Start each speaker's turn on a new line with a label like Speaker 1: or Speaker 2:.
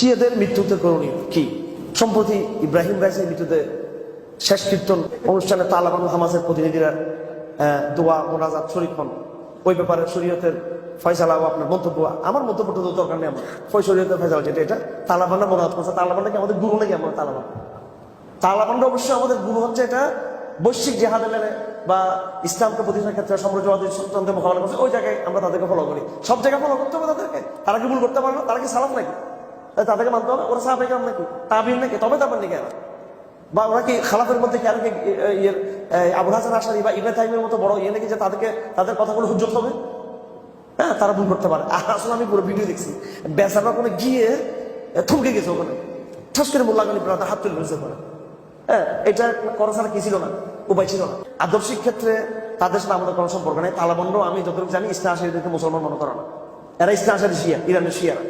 Speaker 1: শিয়াদের মৃত্যুতে করণীয় কি? সম্প্রতি ইব্রাহিম রাইসের মৃত্যুতে শেষ কীর্তন অনুষ্ঠানে তালেবান হামাসের প্রতিনিধিরা দোয়া মোনাজাত শরীক হন। ওই ব্যাপারে শরীয়তের ফয়সালা ও আপনার মন্তব্য, আমার মন্তব্যটা তো দরকার নেই। আমার শরীয়তের ফয়সালা যেটা, এটা তালেবানরা মোনাজাত করছে। তালেবানরা কি আমাদের গুরু নাকি? আমরা তালেবানরা অবশ্যই আমাদের গুরু হচ্ছে। এটা বৈশ্বিক জেহাদে মেনে বা ইসলামকে প্রতিষ্ঠার ক্ষেত্রে সাম্রাজ্যবাদী সন্তানদের মোকাবেলা করছে, ওই জায়গায় আমরা তাদেরকে ফলো করি। সব জায়গায় ফলো করতে হবে তাদেরকে। তারা কি ভুল করতে পারে না? তারা কি সালাফ নাকি? তাদেরকে মানতে হবে। ওরা সাহাবায়ে কেরাম নাকি? তাবিঈন নাকি? তবে তারপর নাকি এরা, বা ওরা কি খালাফের মধ্যে কি আর কি আবুল হাসান আশারী বা ইবনে তাইমিয়ার মতো বড় নাকি যে তাদেরকে তাদের কথাগুলো হুজ্জত হবে? হ্যাঁ, তারা ভুল করতে পারে। আসলে আমি পুরো ভিডিও দেখছি, বেচারা ওখানে গিয়ে থমকে গেছে। ওখানে ঠাস করে মোল্লা গনি তার হাত তুলে ধরেছে ওখানে। হ্যাঁ, এটা করা ছাড়া কি ছিল না, উপায় ছিল না। আদর্শিক ক্ষেত্রে তাদের সাথে আমাদের কোনো সম্পর্ক নেই। তালেবানরাও আমি যতটুকু জানি ইসলাম আশারীদেরকে মুসলমান মনে করে না। এরা ইসলাম আশারী শিয়া, ইরানের শিয়ারা।